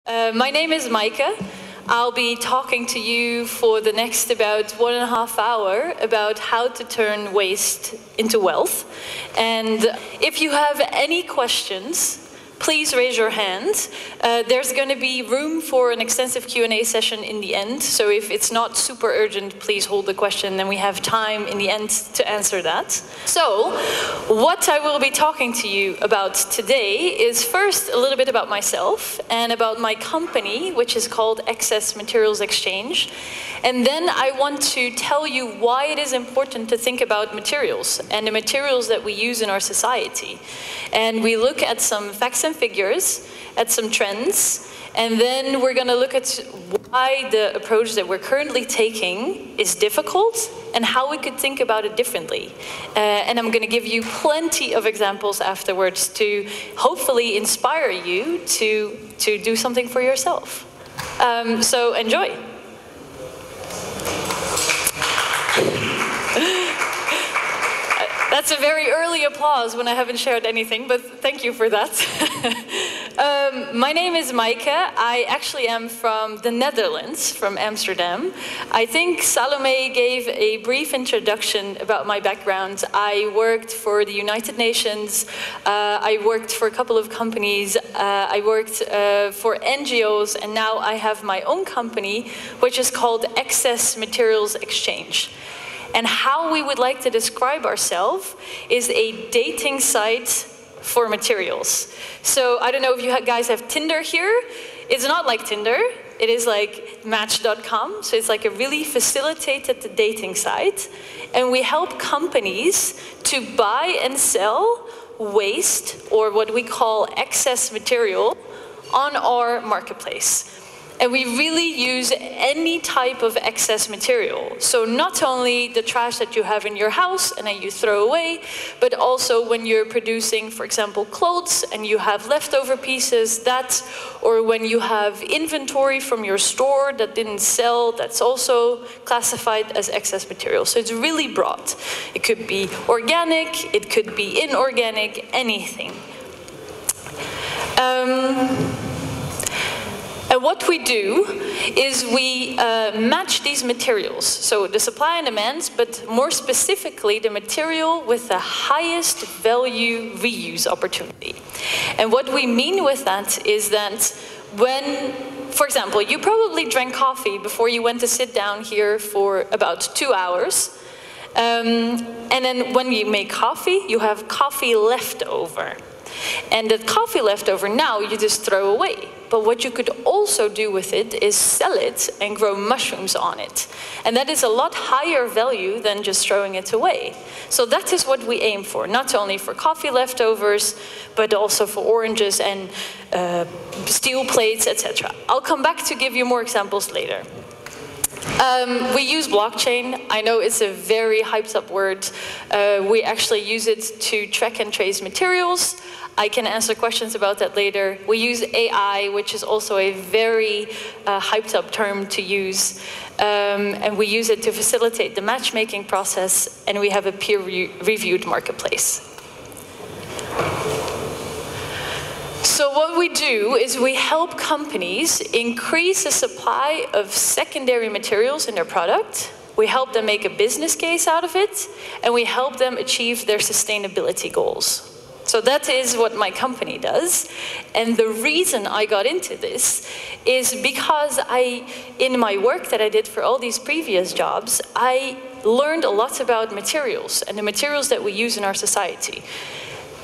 My name is Maaike. I'll be talking to you for the next about 1.5 hours about how to turn waste into wealth. And if you have any questions, please raise your hand. There's going to be room for an extensive Q&A session in the end. So if it's not super urgent, please hold the question, then we have time in the end to answer that. So what I will be talking to you about today is first a little bit about myself and about my company, which is called Excess Materials Exchange. And then I want to tell you why it is important to think about materials and the materials that we use in our society. And we look at some facts and figures, at some trends, and then we're going to look at why the approach that we're currently taking is difficult and how we could think about it differently. And I'm going to give you plenty of examples afterwards to hopefully inspire you to do something for yourself. So enjoy. That's a very early applause when I haven't shared anything, but thank you for that. My name is Maaike. I actually am from the Netherlands, from Amsterdam. I think Salome gave a brief introduction about my background. I worked for the United Nations. I worked for a couple of companies. I worked for NGOs, and now I have my own company, which is called Excess Materials Exchange. And how we would like to describe ourselves is a dating site for materials. So I don't know if you guys have Tinder here. It's not like Tinder. It is like Match.com. So it's like a really facilitated dating site. And we help companies to buy and sell waste, or what we call excess material, on our marketplace. And we really use any type of excess material. So not only the trash that you have in your house and that you throw away, but also when you're producing, for example, clothes and you have leftover pieces, or when you have inventory from your store that didn't sell, that's also classified as excess material. So it's really broad. It could be organic, it could be inorganic, anything. And what we do is we match these materials, so the supply and demands, but more specifically the material with the highest value reuse opportunity. And what we mean with that is that when, for example, you probably drank coffee before you went to sit down here for about 2 hours. And then when you make coffee, you have coffee left over. And that coffee left over now you just throw away. But what you could also do with it is sell it and grow mushrooms on it. And that is a lot higher value than just throwing it away. So that is what we aim for, not only for coffee leftovers, but also for oranges and steel plates, etc. I'll come back to give you more examples later. We use blockchain. I know it's a very hyped up word. We actually use it to track and trace materials. I can answer questions about that later. We use AI, which is also a very hyped up term to use. And we use it to facilitate the matchmaking process, and we have a peer-reviewed marketplace. So what we do is we help companies increase the supply of secondary materials in their product. We help them make a business case out of it, and we help them achieve their sustainability goals. So that is what my company does. And the reason I got into this is because in my work that I did for all these previous jobs, I learned a lot about materials and the materials that we use in our society.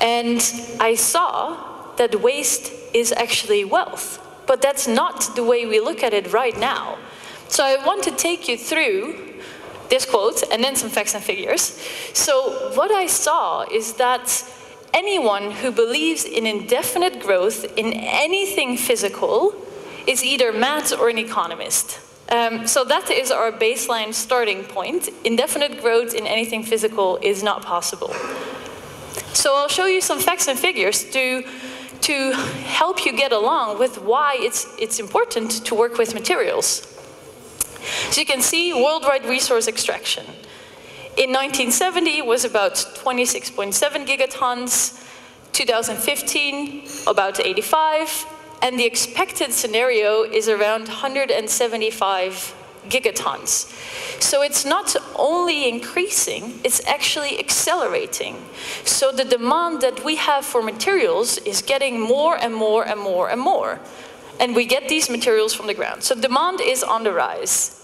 And I saw that waste is actually wealth. But that's not the way we look at it right now. So I want to take you through this quote and then some facts and figures. So what I saw is that anyone who believes in indefinite growth in anything physical is either mad or an economist. So that is our baseline starting point. Indefinite growth in anything physical is not possible. So I'll show you some facts and figures to help you get along with why it's important to work with materials. So you can see worldwide resource extraction. In 1970, it was about 26.7 gigatons. 2015, about 85. and the expected scenario is around 175 gigatons. So it's not only increasing, it's actually accelerating. So the demand that we have for materials is getting more and more and more and more. And we get these materials from the ground. So demand is on the rise.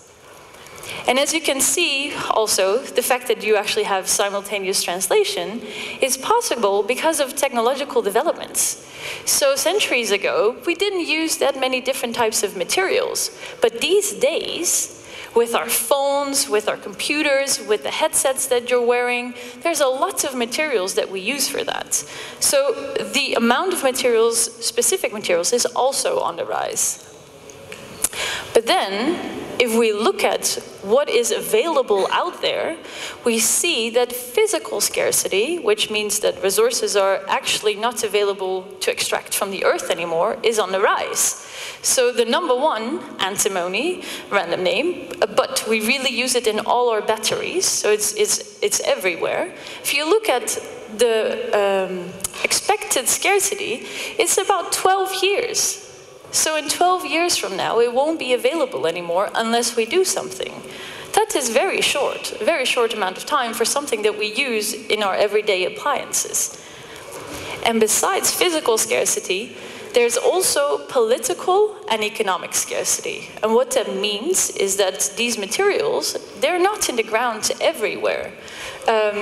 And as you can see, also, the fact that you actually have simultaneous translation is possible because of technological developments. So centuries ago, we didn't use that many different types of materials. But these days, with our phones, with our computers, with the headsets that you're wearing, there's a lot of materials that we use for that. So the amount of materials, specific materials, is also on the rise. But then, if we look at what is available out there, we see that physical scarcity, which means that resources are actually not available to extract from the earth anymore, is on the rise. So the number one, antimony, random name, but we really use it in all our batteries, so it's everywhere. If you look at the expected scarcity, it's about 12 years. So in 12 years from now, it won't be available anymore unless we do something. That is very short, a very short amount of time for something that we use in our everyday appliances. And besides physical scarcity, there's also political and economic scarcity. And what that means is that these materials, they're not in the ground everywhere.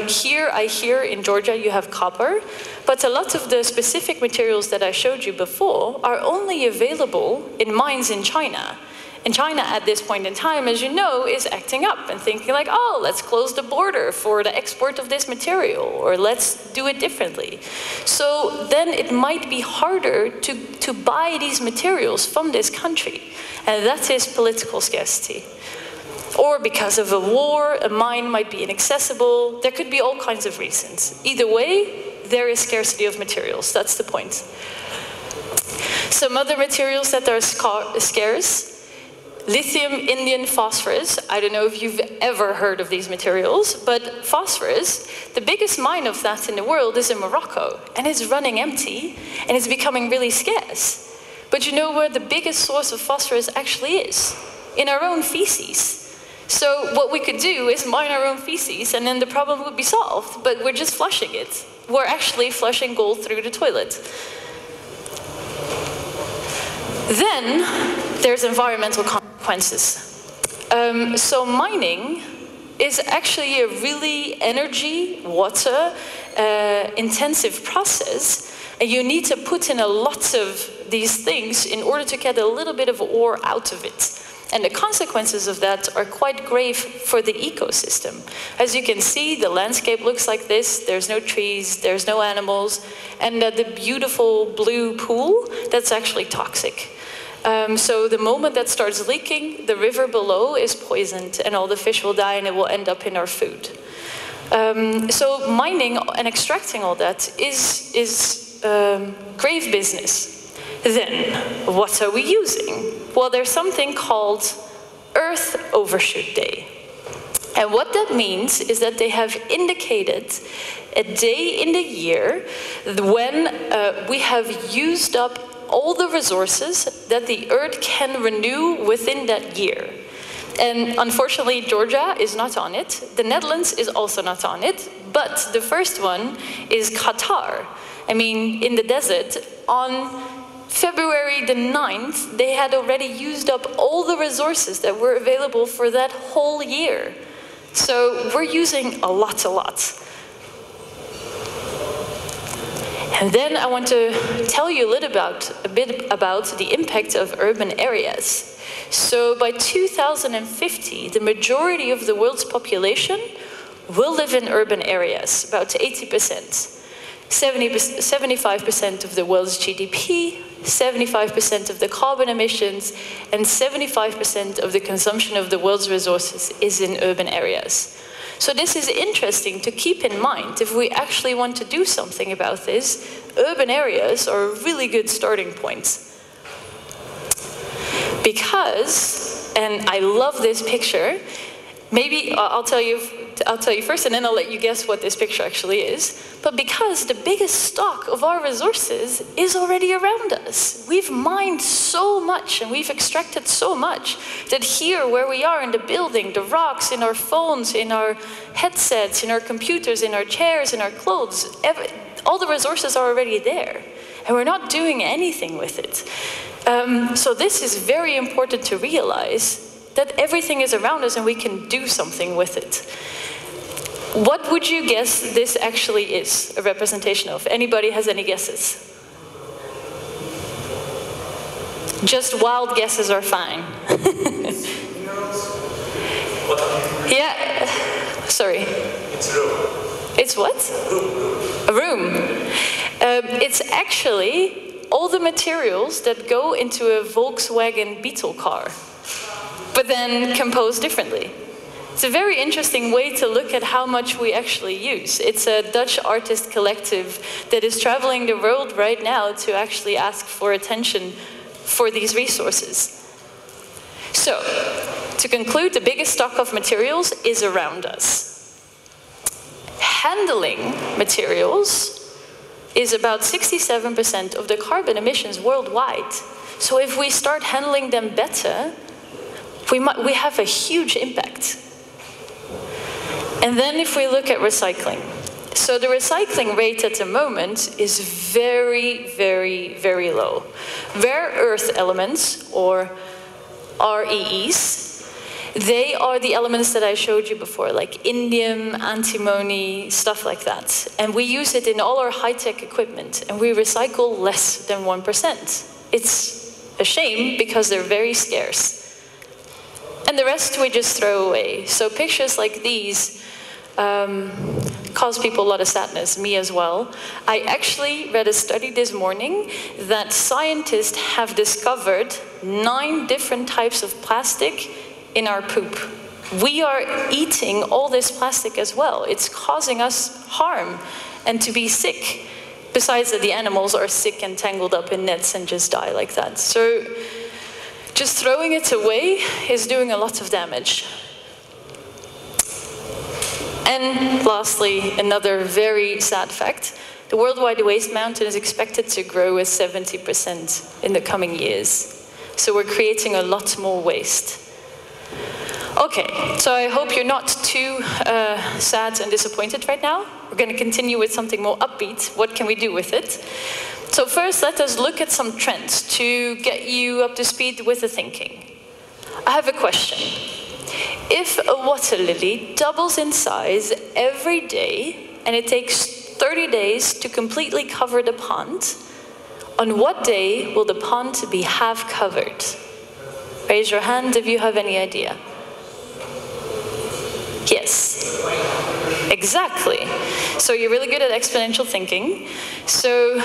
Here in Georgia, you have copper, but a lot of the specific materials that I showed you before are only available in mines in China. And China, at this point in time, as you know, is acting up and thinking like, oh, let's close the border for the export of this material, or let's do it differently. So then it might be harder to buy these materials from this country. And that is political scarcity. Or because of a war, a mine might be inaccessible. There could be all kinds of reasons. Either way, there is scarcity of materials. That's the point. Some other materials that are scarce. Lithium, indium phosphorus. I don't know if you've ever heard of these materials, but phosphorus, the biggest mine of that in the world is in Morocco, and it's running empty, and it's becoming really scarce. But you know where the biggest source of phosphorus actually is? In our own feces. So what we could do is mine our own feces, and then the problem would be solved, but we're just flushing it. We're actually flushing gold through the toilet. Then there's environmental consequences. So mining is actually a really energy, water, intensive process. And you need to put in a lot of these things in order to get a little bit of ore out of it. And the consequences of that are quite grave for the ecosystem. As you can see, the landscape looks like this. There's no trees, there's no animals, and the beautiful blue pool, that's actually toxic. So the moment that starts leaking, the river below is poisoned, and all the fish will die, and it will end up in our food. So mining and extracting all that is grave business. Then, what are we using? Well, there's something called Earth Overshoot Day. And what that means is that they have indicated a day in the year when we have used up all the resources that the Earth can renew within that year. And unfortunately, Georgia is not on it. The Netherlands is also not on it. But the first one is Qatar. I mean, in the desert, on February the 9th, they had already used up all the resources that were available for that whole year. So we're using a lot. And then I want to tell you a bit about the impact of urban areas. So by 2050, the majority of the world's population will live in urban areas, about 80%. 75% of the world's GDP, 75% of the carbon emissions, and 75% of the consumption of the world's resources is in urban areas. So this is interesting to keep in mind. If we actually want to do something about this, urban areas are a really good starting point. Because, and I love this picture, maybe I'll tell you I'll tell you first, and then I'll let you guess what this picture actually is. But because the biggest stock of our resources is already around us. We've mined so much and we've extracted so much that here where we are in the building, the rocks, in our phones, in our headsets, in our computers, in our chairs, in our clothes, all the resources are already there. And we're not doing anything with it. So this is very important to realize, that everything is around us and we can do something with it. What would you guess this actually is a representation of? Anybody has any guesses? Just wild guesses are fine. Yeah, sorry. It's a room. It's what? A room. It's actually all the materials that go into a Volkswagen Beetle car, but then composed differently. It's a very interesting way to look at how much we actually use. It's a Dutch artist collective that is traveling the world right now to actually ask for attention for these resources. So, to conclude, the biggest stock of materials is around us. Handling materials is about 67% of the carbon emissions worldwide. So if we start handling them better, we have a huge impact. And then if we look at recycling. So the recycling rate at the moment is very, very, very low. Rare earth elements, or REEs, they are the elements that I showed you before, like indium, antimony, stuff like that. And we use it in all our high-tech equipment, and we recycle less than 1%. It's a shame because they're very scarce. And the rest we just throw away. So pictures like these cause people a lot of sadness, me as well. I actually read a study this morning that scientists have discovered 9 different types of plastic in our poop. We are eating all this plastic as well. It's causing us harm and to be sick. Besides that, the animals are sick and tangled up in nets and just die like that. So just throwing it away is doing a lot of damage. And lastly, another very sad fact, the worldwide waste mountain is expected to grow with 70% in the coming years. So we're creating a lot more waste. Okay, so I hope you're not too sad and disappointed right now. We're going to continue with something more upbeat. What can we do with it? So first, let us look at some trends to get you up to speed with the thinking. I have a question. If a water lily doubles in size every day, and it takes 30 days to completely cover the pond, on what day will the pond be half covered? Raise your hand if you have any idea. Yes. Exactly. So you're really good at exponential thinking. So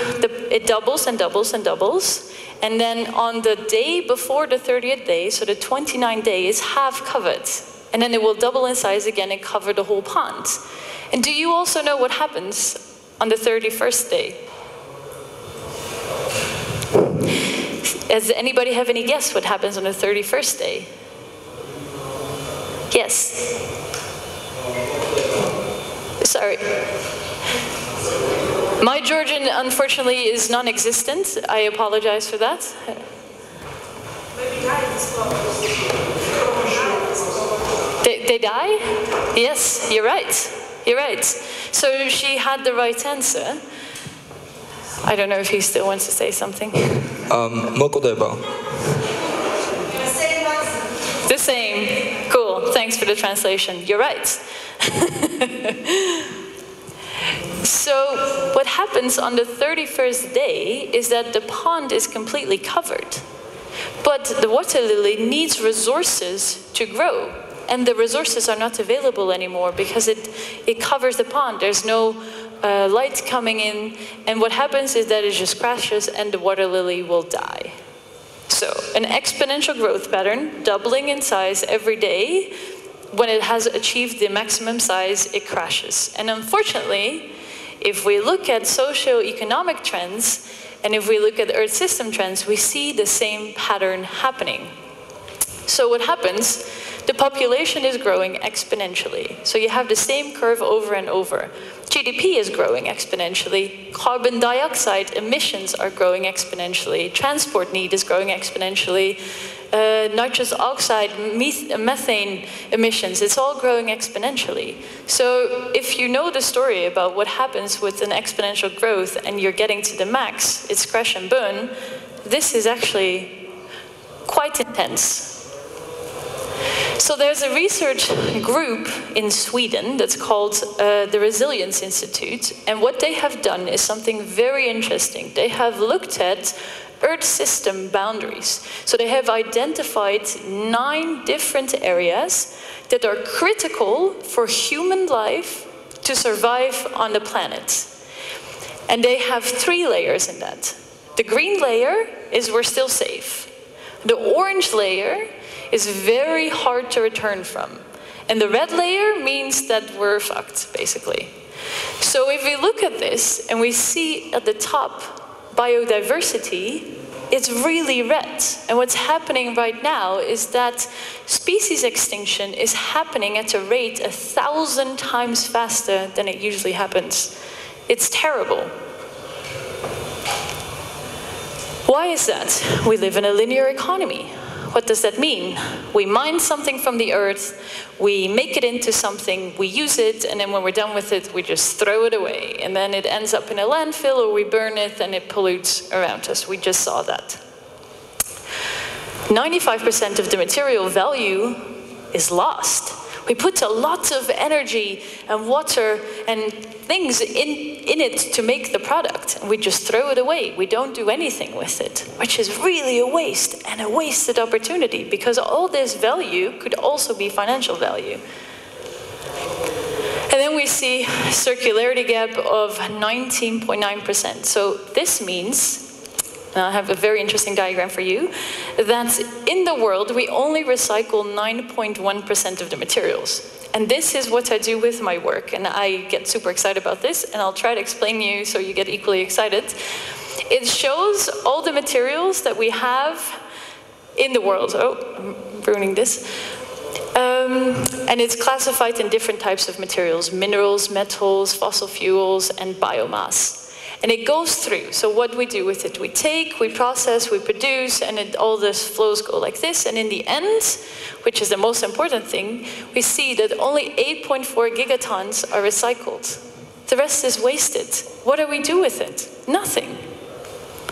it doubles and doubles and doubles. And then on the day before the 30th day, so the 29th day is half covered. And then it will double in size again and cover the whole pond. And do you also know what happens on the 31st day? Does anybody have any guess what happens on the 31st day? Yes. Sorry. My Georgian, unfortunately, is non-existent. I apologize for that. They die? Yes, you're right. You're right. So she had the right answer. I don't know if he still wants to say something. 먹어대봐. The same. Cool. Thanks for the translation. You're right. So what happens on the 31st day is that the pond is completely covered. But the water lily needs resources to grow. And the resources are not available anymore because it covers the pond. There's no light coming in. And what happens is that it just crashes and the water lily will die. So an exponential growth pattern, doubling in size every day. When it has achieved the maximum size, it crashes. And unfortunately, if we look at socio-economic trends, and if we look at Earth system trends, we see the same pattern happening. So what happens? the population is growing exponentially. So you have the same curve over and over. GDP is growing exponentially. Carbon dioxide emissions are growing exponentially. Transport need is growing exponentially. Nitrous oxide, methane emissions, it's all growing exponentially. So if you know the story about what happens with an exponential growth and you're getting to the max, it's crash and burn, this is actually quite intense. So there's a research group in Sweden that's called the Resilience Institute, and what they have done is something very interesting. They have looked at Earth system boundaries. So they have identified 9 different areas that are critical for human life to survive on the planet. And they have 3 layers in that. The green layer is we're still safe. The orange layer is very hard to return from. And the red layer means that we're fucked, basically. So if we look at this and we see at the top biodiversity, it's really red. And what's happening right now is that species extinction is happening at a rate 1,000 times faster than it usually happens. It's terrible. Why is that? We live in a linear economy. What does that mean? We mine something from the earth, we make it into something, we use it, and then when we're done with it, we just throw it away. And then it ends up in a landfill, or we burn it, and it pollutes around us. We just saw that. 95% of the material value is lost. We put a lot of energy and water and things in it to make the product, and we just throw it away. We don't do anything with it, which is really a waste and a wasted opportunity, because all this value could also be financial value. And then we see a circularity gap of 19.9%. So this means, and I have a very interesting diagram for you, that in the world we only recycle 9.1% of the materials. And this is what I do with my work, and I get super excited about this, and I'll try to explain to you so you get equally excited. It shows all the materials that we have in the world. Oh, I'm ruining this. And it's classified in different types of materials: minerals, metals, fossil fuels, and biomass. And it goes through. So what we do with it, we take, we process, we produce, and all these flows go like this. And in the end, which is the most important thing, we see that only 8.4 gigatons are recycled. The rest is wasted. What do we do with it? Nothing.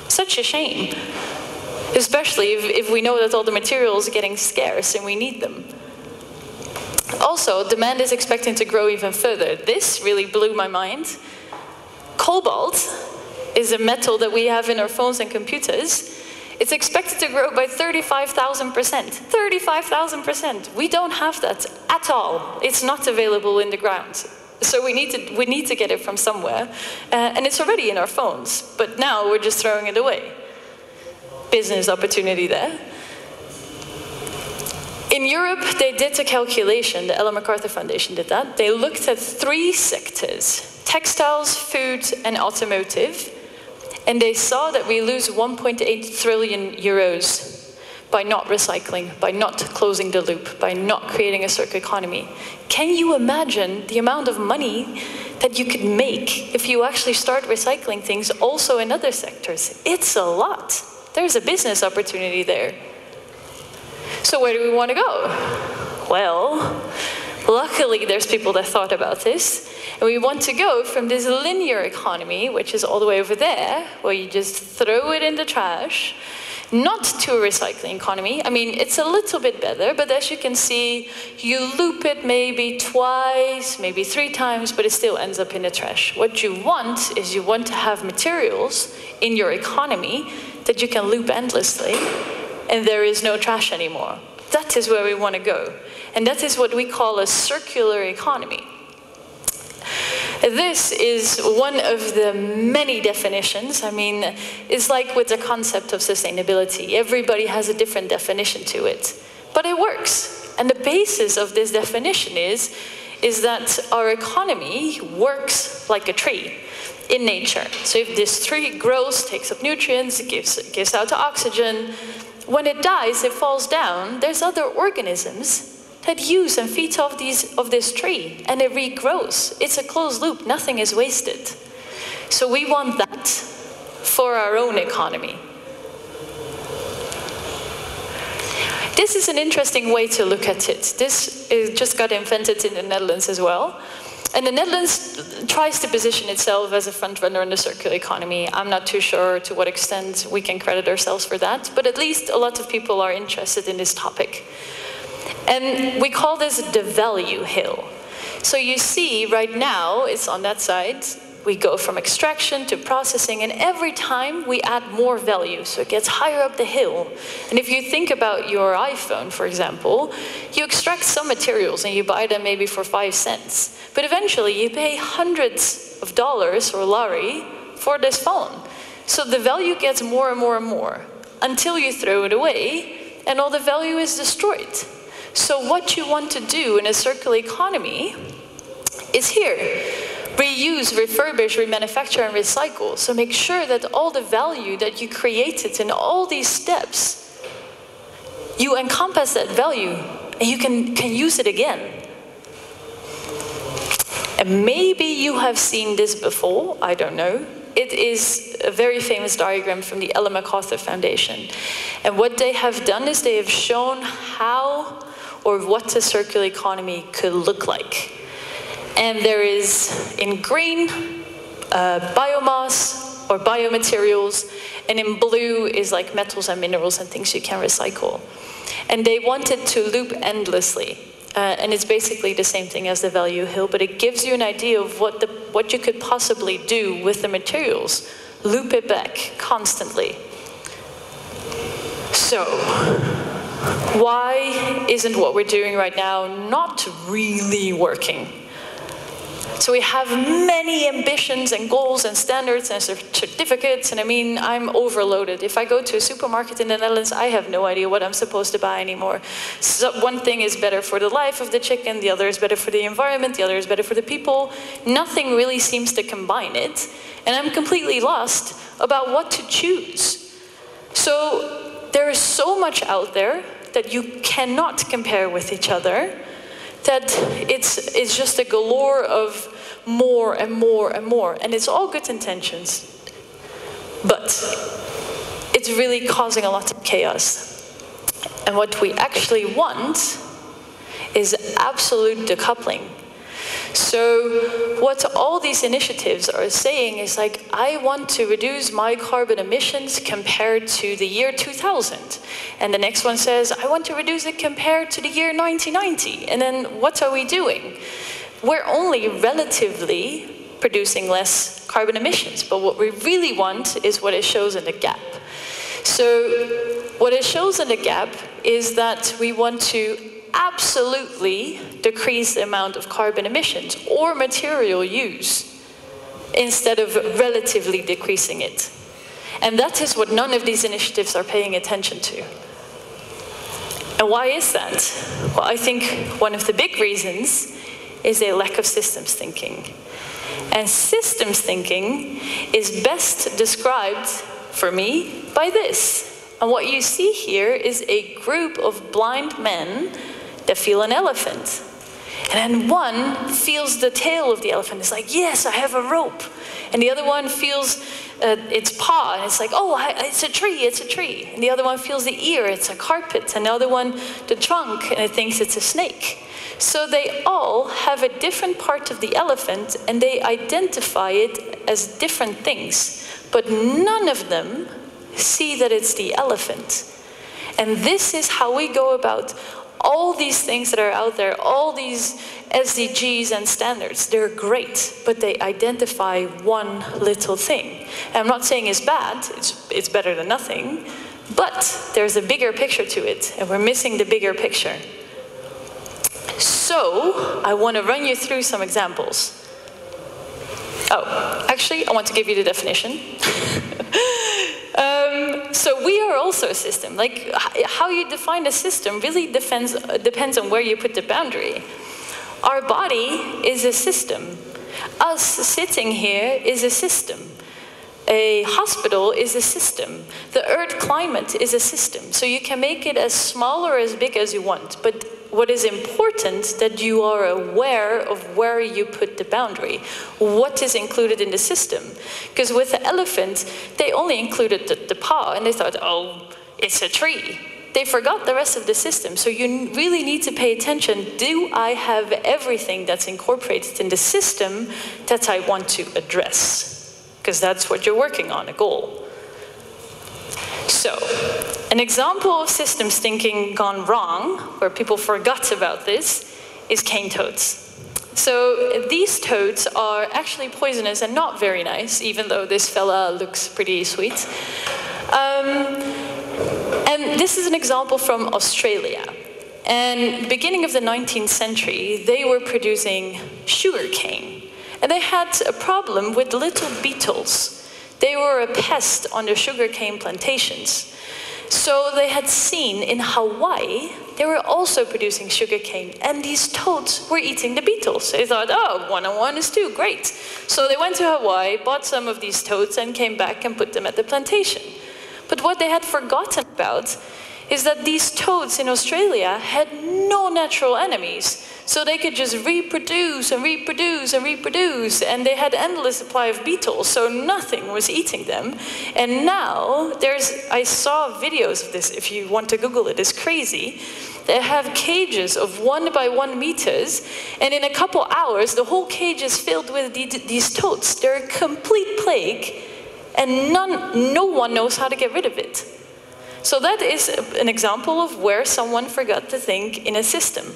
Such a shame. Especially if we know that all the materials are getting scarce and we need them. Also, demand is expecting to grow even further. This really blew my mind. Cobalt is a metal that we have in our phones and computers. It's expected to grow by 35,000%. 35,000%. We don't have that at all. It's not available in the ground. So we need to get it from somewhere. And it's already in our phones. But now we're just throwing it away. Business opportunity there. In Europe, they did a calculation, the Ellen MacArthur Foundation did that. They looked at 3 sectors: textiles, food, and automotive. And they saw that we lose 1.8 trillion euros by not recycling, by not closing the loop, by not creating a circular economy. Can you imagine the amount of money that you could make if you actually start recycling things also in other sectors? It's a lot. There's a business opportunity there. So where do we want to go? Well, luckily there's people that thought about this. And we want to go from this linear economy, which is all the way over there, where you just throw it in the trash, not to a recycling economy. I mean, it's a little bit better, but as you can see, you loop it maybe twice, maybe 3 times, but it still ends up in the trash. What you want is you want to have materials in your economy that you can loop endlessly, and there is no trash anymore. That is where we want to go. And that is what we call a circular economy. This is one of the many definitions. I mean, it's like with the concept of sustainability. Everybody has a different definition to it, but it works. And the basis of this definition is that our economy works like a tree in nature. So if this tree grows, takes up nutrients, gives out oxygen, when it dies, it falls down, there's other organisms that use and feeds off this tree, and it regrows. It's a closed loop, nothing is wasted. So we want that for our own economy. This is an interesting way to look at it. This just got invented in the Netherlands as well. And the Netherlands tries to position itself as a front runner in the circular economy. I'm not too sure to what extent we can credit ourselves for that, but at least a lot of people are interested in this topic. And we call this the value hill. So you see right now, it's on that side, we go from extraction to processing, and every time we add more value, so it gets higher up the hill. And if you think about your iPhone, for example, you extract some materials and you buy them maybe for 5 cents. But eventually you pay hundreds of dollars or lari for this phone. So the value gets more and more and more until you throw it away and all the value is destroyed. So what you want to do in a circular economy is here. Reuse, refurbish, remanufacture, and recycle. So make sure that all the value that you created in all these steps, you encompass that value and you can use it again. And maybe you have seen this before, I don't know. It is a very famous diagram from the Ellen MacArthur Foundation. And what they have done is they have shown how or what a circular economy could look like. And there is, in green, biomass or biomaterials, and in blue is like metals and minerals and things you can recycle. And they wanted to loop endlessly. And it's basically the same thing as the value hill, but it gives you an idea of what you could possibly do with the materials. Loop it back constantly. So, why isn't what we're doing right now not really working? So we have many ambitions and goals and standards and certificates, and I mean, I'm overloaded. If I go to a supermarket in the Netherlands, I have no idea what I'm supposed to buy anymore. So one thing is better for the life of the chicken, the other is better for the environment, the other is better for the people. Nothing really seems to combine it, and I'm completely lost about what to choose. So there is so much out there that you cannot compare with each other, that it's just a galore of more and more and more. And it's all good intentions, but it's really causing a lot of chaos. And what we actually want is absolute decoupling. So what all these initiatives are saying is like, I want to reduce my carbon emissions compared to the year 2000. And the next one says, I want to reduce it compared to the year 1990. And then what are we doing? We're only relatively producing less carbon emissions, but what we really want is what it shows in the gap. So what it shows in the gap is that we want to absolutely decrease the amount of carbon emissions or material use instead of relatively decreasing it. And that is what none of these initiatives are paying attention to. And why is that? Well, I think one of the big reasons is a lack of systems thinking. And systems thinking is best described, for me, by this. And what you see here is a group of blind men that feel an elephant. And then one feels the tail of the elephant. It's like, yes, I have a rope. And the other one feels its paw, and it's like, oh, it's a tree, it's a tree. And the other one feels the ear, it's a carpet. And the other one, the trunk, and it thinks it's a snake. So they all have a different part of the elephant, and they identify it as different things. But none of them see that it's the elephant. And this is how we go about all these things that are out there, all these SDGs and standards. They're great, but they identify one little thing. And I'm not saying it's bad, it's better than nothing, but there's a bigger picture to it, and we're missing the bigger picture. So, I want to run you through some examples. Oh, actually, I want to give you the definition. So we are also a system. Like, how you define a system really depends on where you put the boundary. Our body is a system. Us sitting here is a system. a hospital is a system. The Earth climate is a system. So you can make it as small or as big as you want. But what is important that you are aware of where you put the boundary. What is included in the system? Because with the elephant, they only included the paw, and they thought, oh, it's a tree. They forgot the rest of the system. So you really need to pay attention. Do I have everything that's incorporated in the system that I want to address? Because that's what you're working on, a goal. So, an example of systems thinking gone wrong, where people forgot about this, is cane toads. So these toads are actually poisonous and not very nice, even though this fella looks pretty sweet. And this is an example from Australia. And beginning of the 19th century, they were producing sugarcane. And they had a problem with little beetles. They were a pest on their sugarcane plantations. So they had seen in Hawaii, they were also producing sugarcane, and these toads were eating the beetles. They thought, oh, 1 and 1 is 2, great. So they went to Hawaii, bought some of these toads, and came back and put them at the plantation. But what they had forgotten about is that these toads in Australia had no natural enemies. So they could just reproduce and reproduce and reproduce, and they had endless supply of beetles, so nothing was eating them. And now, I saw videos of this, if you want to Google it, it's crazy. They have cages of 1 by 1 meters, and in a couple hours, the whole cage is filled with these toads. They're a complete plague, and no one knows how to get rid of it. So that is an example of where someone forgot to think in a system.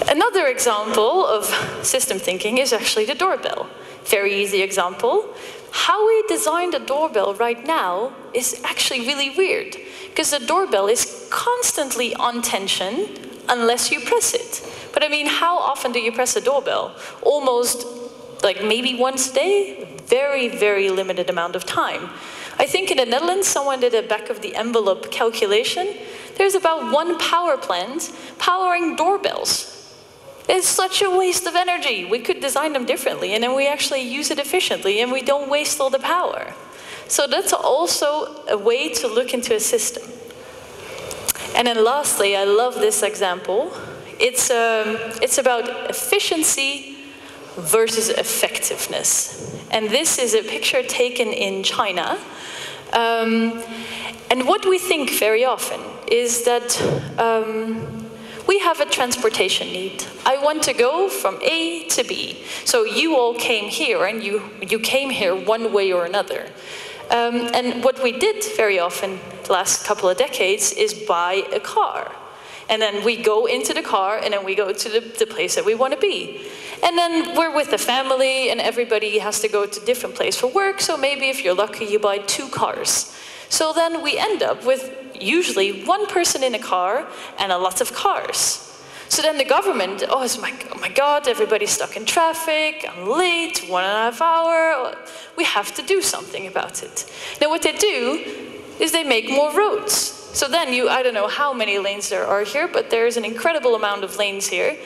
Another example of system thinking is actually the doorbell. Very easy example. How we designed a doorbell right now is actually really weird, because the doorbell is constantly on tension unless you press it. But I mean, how often do you press a doorbell? Almost, like maybe once a day? Very, very limited amount of time. I think in the Netherlands, someone did a back-of-the-envelope calculation. There's about 1 power plant powering doorbells. It's such a waste of energy. We could design them differently, and then we actually use it efficiently, and we don't waste all the power. So that's also a way to look into a system. And then lastly, I love this example. It's about efficiency versus effectiveness. And this is a picture taken in China. And what we think very often is that we have a transportation need. I want to go from A to B. So you all came here, and you came here one way or another. And what we did very often the last couple of decades is buy a car. And then we go into the car, and then we go to the place that we want to be. And then we're with the family, and everybody has to go to a different place for work, so maybe if you're lucky, you buy 2 cars. So then we end up with usually 1 person in a car and a lot of cars. So then the government, oh my God, everybody's stuck in traffic, I'm late, 1.5 hours, we have to do something about it. Now what they do is they make more roads. So then I don't know how many lanes there are here, but there's an incredible amount of lanes here,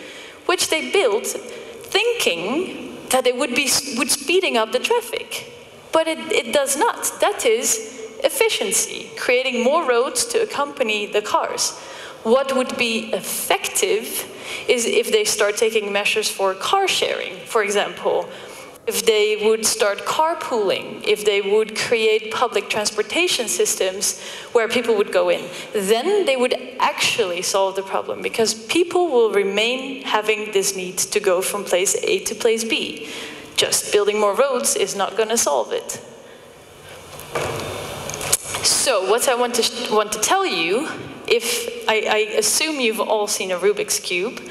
which they built thinking that it would speeding up the traffic. But it does not. That is efficiency, creating more roads to accompany the cars. What would be effective is if they start taking measures for car sharing, for example. If they would start carpooling, if they would create public transportation systems where people would go in, then they would actually solve the problem, because people will remain having this need to go from place A to place B. Just building more roads is not going to solve it. So what I want to tell you, if I assume you've all seen a Rubik's Cube,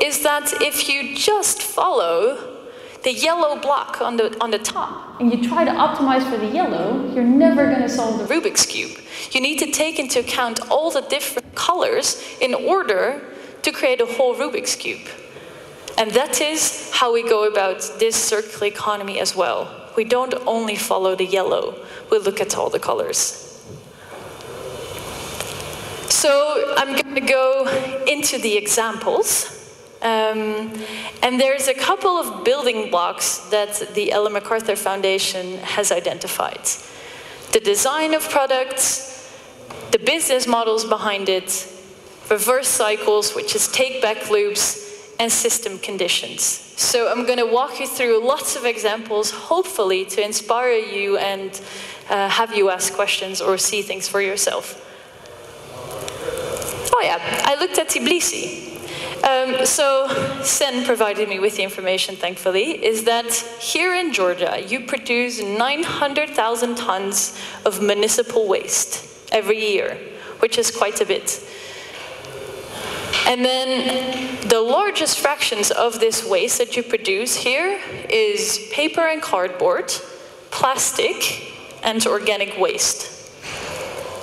is that if you just follow the yellow block on the top, and you try to optimize for the yellow, you're never going to solve the Rubik's Cube. You need to take into account all the different colors in order to create a whole Rubik's Cube. And that is how we go about this circular economy as well. We don't only follow the yellow, we look at all the colors. So I'm going to go into the examples. And there's a couple of building blocks that the Ellen MacArthur Foundation has identified. The design of products, the business models behind it, reverse cycles, which is take-back loops, and system conditions. So I'm going to walk you through lots of examples, hopefully to inspire you and have you ask questions or see things for yourself. Oh yeah, I looked at Tbilisi. So Sen provided me with the information, thankfully, is that here in Georgia, you produce 900,000 tons of municipal waste every year, which is quite a bit. And then the largest fractions of this waste that you produce here is paper and cardboard, plastic, and organic waste.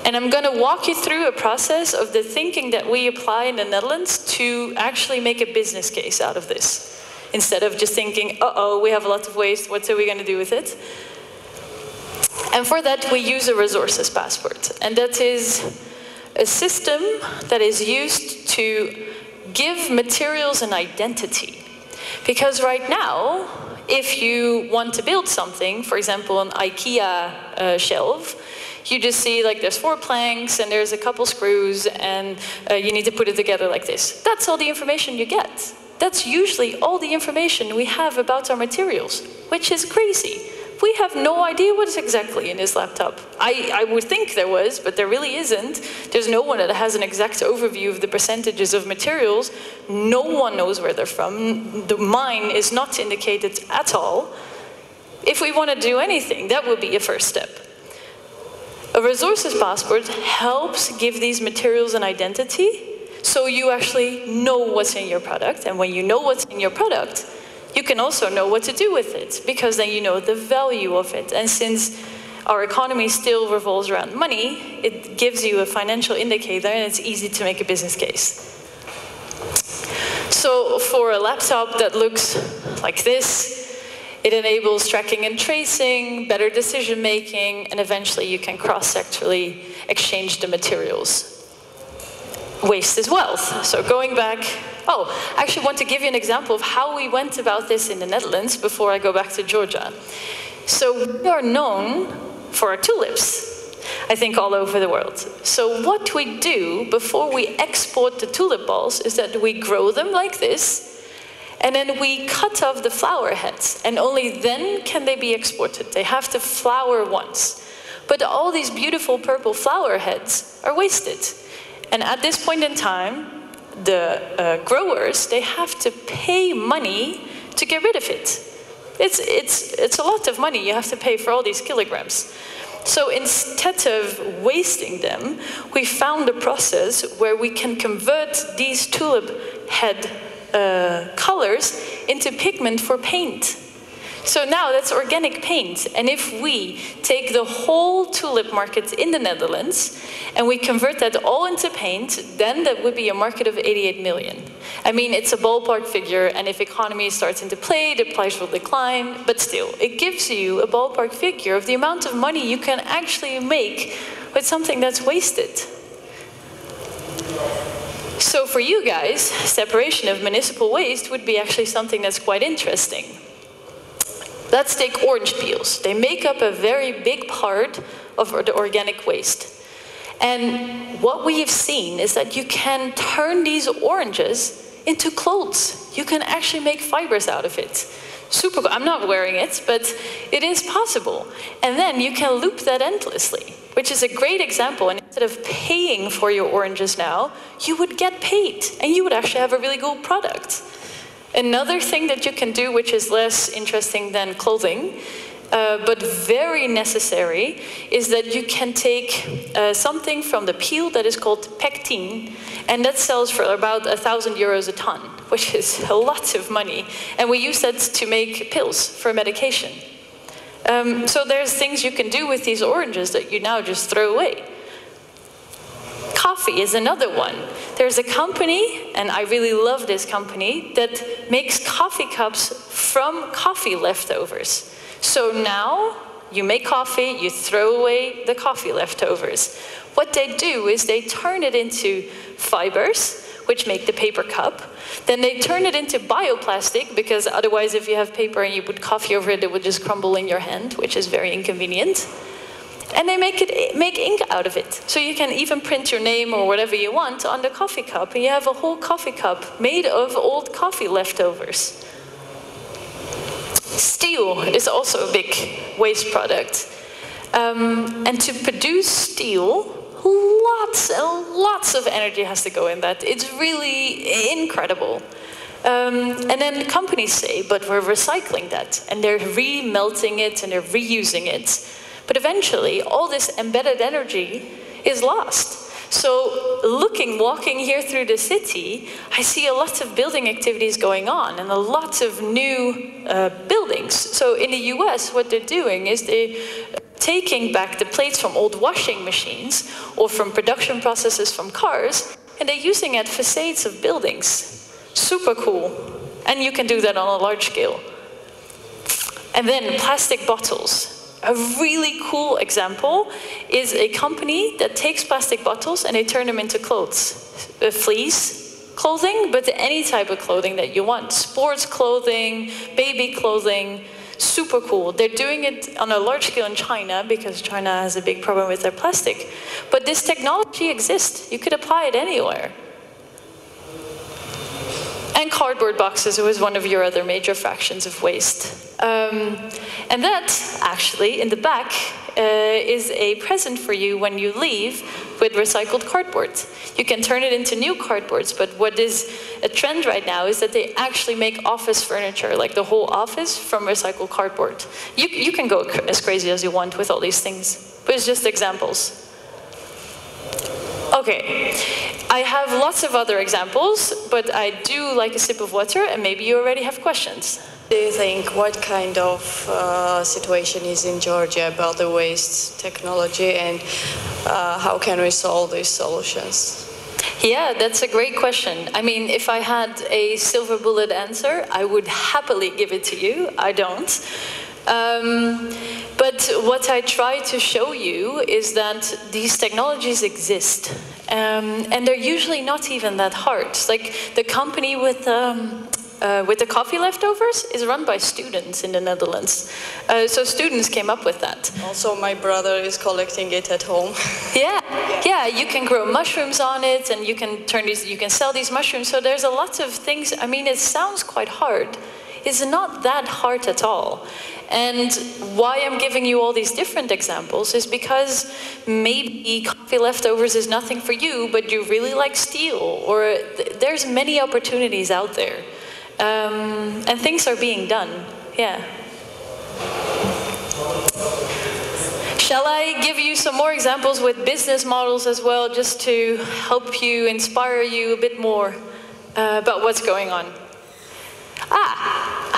And I'm going to walk you through a process of the thinking that we apply in the Netherlands to actually make a business case out of this. Instead of just thinking, uh-oh, we have a lot of waste, what are we going to do with it? And for that, we use a resources passport. And that is a system that is used to give materials an identity. Because right now, if you want to build something, for example, an IKEA shelf, you just see like there's 4 planks and there's a couple screws and you need to put it together like this. That's all the information you get. That's usually all the information we have about our materials, which is crazy. We have no idea what's exactly in this laptop. I would think there was, but there really isn't. There's no one that has an exact overview of the percentages of materials. No one knows where they're from. The mine is not indicated at all. If we want to do anything, that would be a first step. A resources passport helps give these materials an identity, so you actually know what's in your product. And when you know what's in your product, you can also know what to do with it, because then you know the value of it. And since our economy still revolves around money, it gives you a financial indicator and it's easy to make a business case. So for a laptop that looks like this, it enables tracking and tracing, better decision making, and eventually you can cross-sectorally exchange the materials. Waste is wealth. So going back, I actually want to give you an example of how we went about this in the Netherlands before I go back to Georgia. So we are known for our tulips, I think all over the world. So what we do before we export the tulip balls is that we grow them like this, and then we cut off the flower heads, and only then can they be exported. They have to flower once. But all these beautiful purple flower heads are wasted. And at this point in time, the growers, they have to pay money to get rid of it. It's a lot of money you have to pay for all these kilograms. So instead of wasting them, we found a process where we can convert these tulip head colors into pigment for paint. So now that's organic paint. And if we take the whole tulip market in the Netherlands and we convert that all into paint, then that would be a market of 88 million. I mean, it's a ballpark figure, and if economy starts into play, the price will decline, but still, it gives you a ballpark figure of the amount of money you can actually make with something that's wasted. So for you guys, separation of municipal waste would be actually something that's quite interesting. Let's take orange peels. They make up a very big part of the organic waste. And what we have seen is that you can turn these oranges into clothes. You can actually make fibers out of it. Super cool. I'm not wearing it, but it is possible. And then you can loop that endlessly, which is a great example. And instead of paying for your oranges now, you would get paid, and you would actually have a really cool product. Another thing that you can do, which is less interesting than clothing, but very necessary, is that you can take something from the peel that is called pectin, and that sells for about 1,000 euros a ton, which is a lot of money. And we use that to make pills for medication. So there's things you can do with these oranges that you now just throw away. Coffee is another one. There's a company, and I really love this company, that makes coffee cups from coffee leftovers. So now you make coffee, you throw away the coffee leftovers. What they do is they turn it into fibers, which make the paper cup. Then they turn it into bioplastic, because otherwise if you have paper and you put coffee over it, it would just crumble in your hand, which is very inconvenient. And they make ink out of it. So you can even print your name or whatever you want on the coffee cup, and you have a whole coffee cup made of old coffee leftovers. Steel is also a big waste product. And to produce steel, lots and lots of energy has to go in that. It's really incredible. And then companies say, but we're recycling that. And they're re-melting it and they're reusing it. But eventually, all this embedded energy is lost. So walking here through the city, I see a lot of building activities going on and a lot of new buildings. So in the US, what they're doing is they're taking back the plates from old washing machines or from production processes from cars, and they're using it facades of buildings. Super cool. And you can do that on a large scale. And then plastic bottles. A really cool example is a company that takes plastic bottles and they turn them into clothes. Fleece clothing, but any type of clothing that you want. Sports clothing, baby clothing, super cool. They're doing it on a large scale in China because China has a big problem with their plastic. But this technology exists. You could apply it anywhere. And cardboard boxes was one of your other major fractions of waste. And that, actually, in the back, is a present for you when you leave with recycled cardboard. You can turn it into new cardboards, but what is a trend right now is that they actually make office furniture, like the whole office, from recycled cardboard. You can go as crazy as you want with all these things, but it's just examples. Okay, I have lots of other examples, but I do like a sip of water, and maybe you already have questions. Do you think what kind of situation is in Georgia about the waste technology, and how can we solve these solutions? Yeah, that's a great question. I mean, if I had a silver bullet answer, I would happily give it to you. I don't. But what I try to show you is that these technologies exist. And they're usually not even that hard. Like the company with the coffee leftovers is run by students in the Netherlands. So students came up with that. Also, my brother is collecting it at home. Yeah, you can grow mushrooms on it, and you can sell these mushrooms. So there's a lot of things. I mean, it sounds quite hard. It's not that hard at all. And why I'm giving you all these different examples is because maybe coffee leftovers is nothing for you, but you really like steel, or there's many opportunities out there. And things are being done, yeah. Shall I give you some more examples with business models as well, just to help you, inspire you a bit more about what's going on?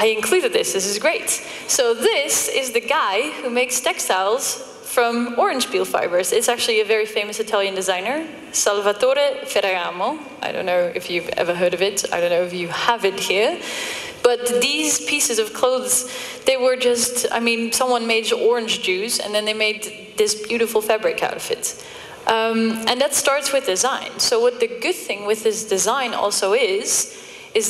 I included this is great. So this is the guy who makes textiles from orange peel fibers. It's actually a very famous Italian designer, Salvatore Ferragamo. I don't know if you've ever heard of it. I don't know if you have it here. But these pieces of clothes, they were just, I mean, someone made orange juice and then they made this beautiful fabric out of it. And that starts with design. So what the good thing with this design also is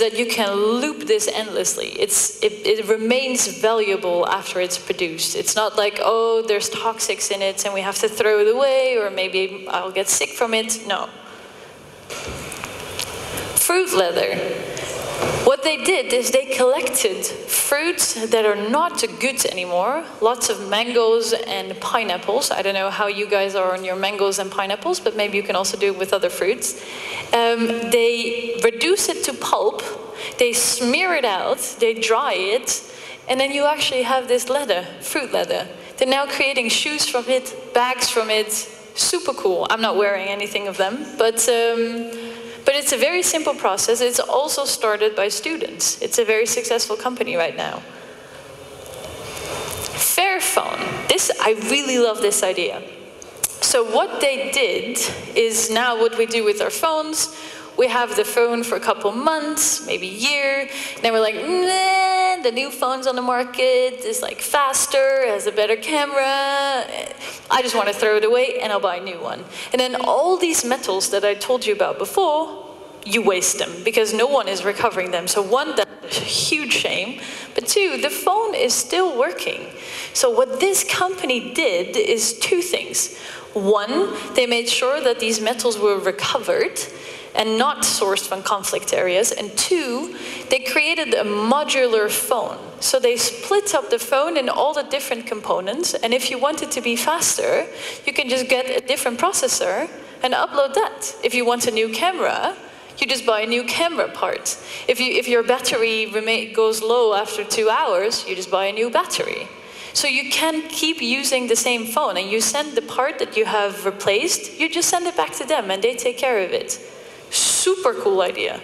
that you can loop this endlessly. It remains valuable after it's produced. It's not like, oh, there's toxics in it and we have to throw it away, or maybe I'll get sick from it. No. Fruit leather. What they did is they collected fruits that are not good anymore. Lots of mangoes and pineapples. I don't know how you guys are on your mangoes and pineapples, but maybe you can also do it with other fruits. They reduce it to pulp, they smear it out, they dry it, and then you actually have this leather, fruit leather. They're now creating shoes from it, bags from it. Super cool. I'm not wearing anything of them, but it's a very simple process. It's also started by students. It's a very successful company right now. Fairphone. I really love this idea. So what they did is now what we do with our phones. We have the phone for a couple months, maybe a year. Then we're like, nah, the new phone's on the market is like faster, has a better camera. I just want to throw it away and I'll buy a new one. And then all these metals that I told you about before, you waste them because no one is recovering them. So one, that's a huge shame. But two, the phone is still working. So what this company did is two things. One, they made sure that these metals were recovered and not sourced from conflict areas. And two, they created a modular phone. So they split up the phone in all the different components. And if you want it to be faster, you can just get a different processor and upload that. If you want a new camera, you just buy a new camera part. If your battery goes low after 2 hours, you just buy a new battery. So you can keep using the same phone, and you send the part that you have replaced, you just send it back to them and they take care of it. Super cool idea.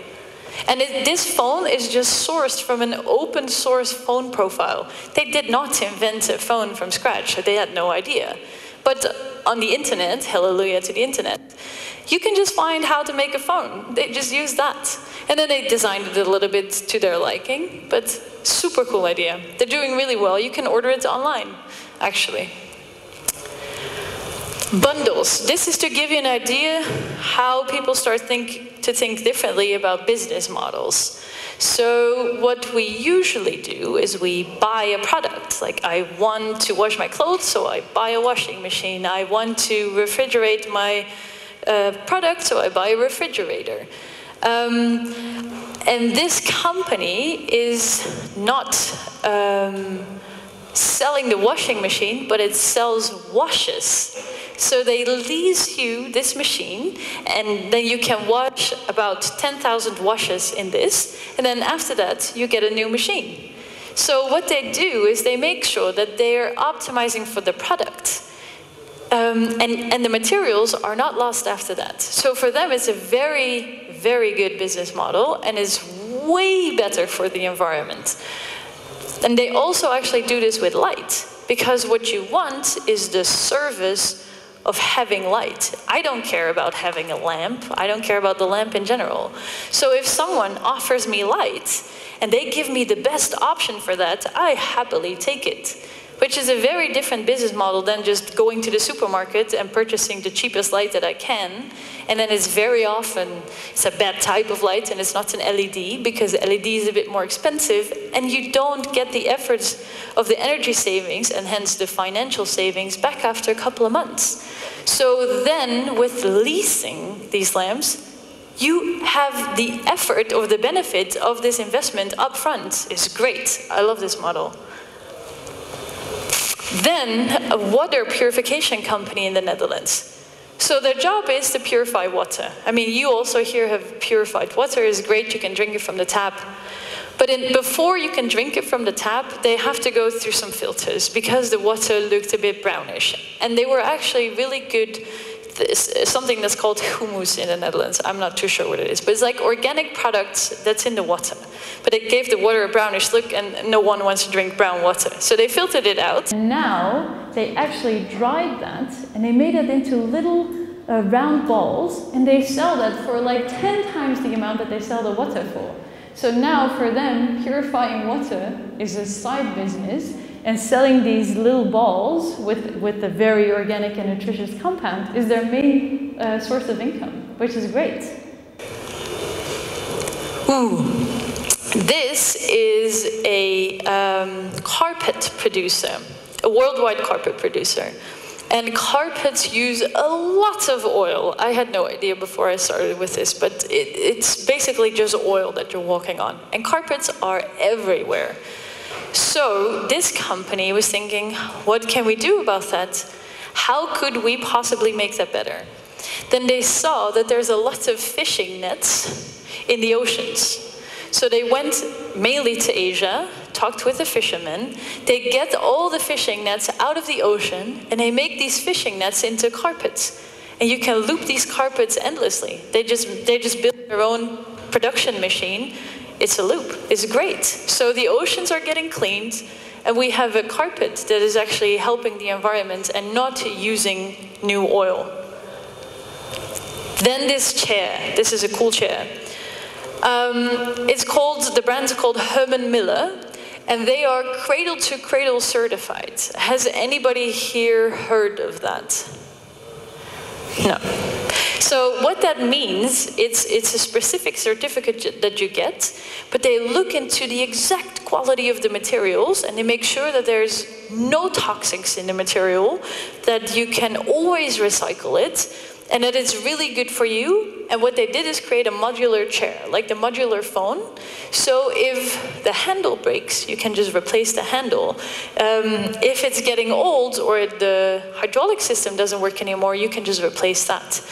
And this phone is just sourced from an open source phone profile. They did not invent a phone from scratch. They had no idea. But on the internet, hallelujah to the internet, you can just find how to make a phone. They just use that. And then they designed it a little bit to their liking, but super cool idea. They're doing really well. You can order it online, actually. Bundles. This is to give you an idea how people start to think differently about business models. So what we usually do is we buy a product. Like, I want to wash my clothes, so I buy a washing machine. I want to refrigerate my product, so I buy a refrigerator. And this company is not selling the washing machine, but it sells washes. So they lease you this machine, and then you can wash about 10,000 washes in this, and then after that, you get a new machine. So what they do is they make sure that they're optimizing for the product. And the materials are not lost after that. So for them, it's a very, very good business model, and is way better for the environment. And they also actually do this with light, because what you want is the service of having light. I don't care about having a lamp. I don't care about the lamp in general. So if someone offers me light and they give me the best option for that, I happily take it. Which is a very different business model than just going to the supermarket and purchasing the cheapest light that I can. And then it's very often, it's a bad type of light and it's not an LED, because LED is a bit more expensive, and you don't get the efforts of the energy savings and hence the financial savings back after a couple of months. So then with leasing these lamps, you have the effort or the benefit of this investment up front. It's great. I love this model. Then a water purification company in the Netherlands. So their job is to purify water. I mean, you also here have purified water. It's great, you can drink it from the tap. But before you can drink it from the tap, they have to go through some filters because the water looked a bit brownish. And they were actually really good, something that's called humus in the Netherlands. I'm not too sure what it is, but it's like organic products that's in the water. But it gave the water a brownish look, and no one wants to drink brown water. So they filtered it out. And now they actually dried that, and they made it into little round balls, and they sell that for like 10 times the amount that they sell the water for. So now for them, purifying water is a side business, and selling these little balls with a very organic and nutritious compound is their main source of income, which is great. Ooh. This is a carpet producer, a worldwide carpet producer. And carpets use a lot of oil. I had no idea before I started with this, but it's basically just oil that you're walking on. And carpets are everywhere. So this company was thinking, what can we do about that? How could we possibly make that better? Then they saw that there's a lot of fishing nets in the oceans. So they went mainly to Asia, talked with the fishermen. They get all the fishing nets out of the ocean, and they make these fishing nets into carpets. And you can loop these carpets endlessly. They just build their own production machine. It's a loop. It's great. So the oceans are getting cleaned, and we have a carpet that is actually helping the environment and not using new oil. Then this chair. This is a cool chair. The brand's called Herman Miller, and they are cradle to cradle certified. Has anybody here heard of that? No. So what that means, it's a specific certificate that you get, but they look into the exact quality of the materials and they make sure that there's no toxics in the material, that you can always recycle it, and that it's really good for you. And what they did is create a modular chair, like the modular phone. So if the handle breaks, you can just replace the handle. If it's getting old or the hydraulic system doesn't work anymore, you can just replace that.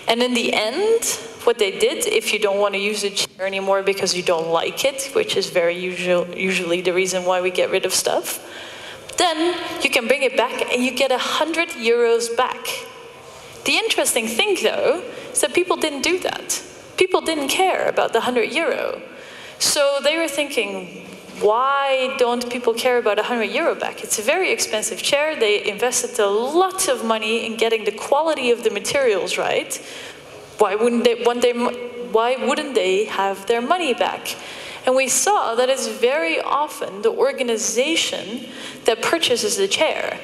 And in the end, what they did, if you don't want to use a chair anymore because you don't like it, which is very usually the reason why we get rid of stuff, then you can bring it back and you get 100 euros back. The interesting thing, though, is that people didn't do that. People didn't care about the 100 euro. So they were thinking, why don't people care about 100 euro back? It's a very expensive chair. They invested a lot of money in getting the quality of the materials right. Why wouldn't they have their money back? And we saw that it's very often the organization that purchases the chair.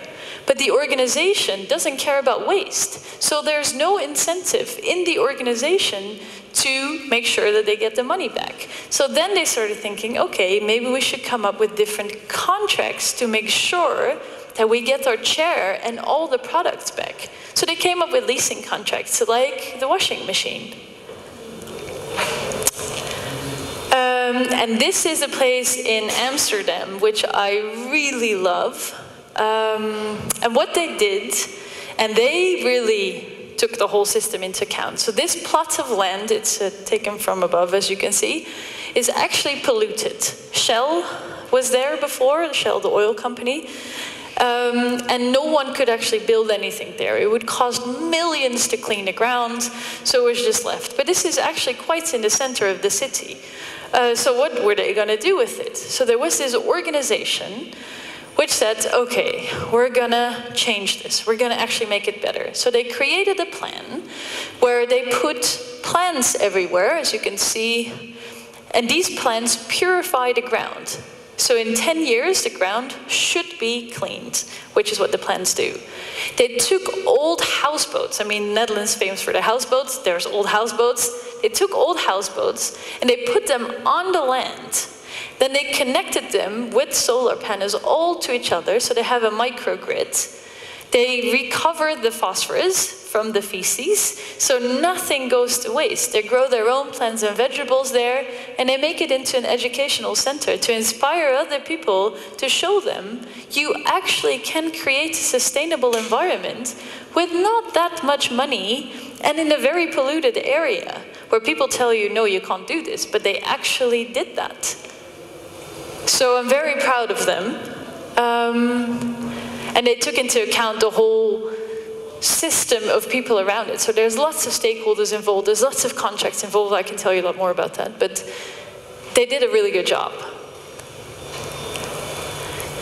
But the organization doesn't care about waste. So there's no incentive in the organization to make sure that they get the money back. So then they started thinking, okay, maybe we should come up with different contracts to make sure that we get our chair and all the products back. So they came up with leasing contracts, like the washing machine. And this is a place in Amsterdam, which I really love. And what they did, and they really took the whole system into account. So this plot of land, it's taken from above, as you can see, is actually polluted. Shell was there before, Shell, the oil company, and no one could actually build anything there. It would cost millions to clean the ground, so it was just left. But this is actually quite in the center of the city. So what were they going to do with it? So there was this organization which said, okay, we're gonna change this. We're gonna actually make it better. So they created a plan where they put plants everywhere, as you can see, and these plants purify the ground. So in 10 years, the ground should be cleaned, which is what the plants do. They took old houseboats. I mean, Netherlands is famous for their houseboats. There's old houseboats. They took old houseboats and they put them on the land. Then they connected them with solar panels all to each other, so they have a microgrid. They recover the phosphorus from the feces, so nothing goes to waste. They grow their own plants and vegetables there, and they make it into an educational center to inspire other people, to show them you actually can create a sustainable environment with not that much money and in a very polluted area, where people tell you, no, you can't do this, but they actually did that. So I'm very proud of them. And they took into account the whole system of people around it. So there's lots of stakeholders involved, there's lots of contracts involved. I can tell you a lot more about that, but they did a really good job.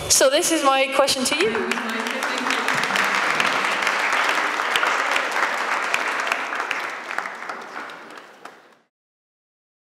So this is my question to you.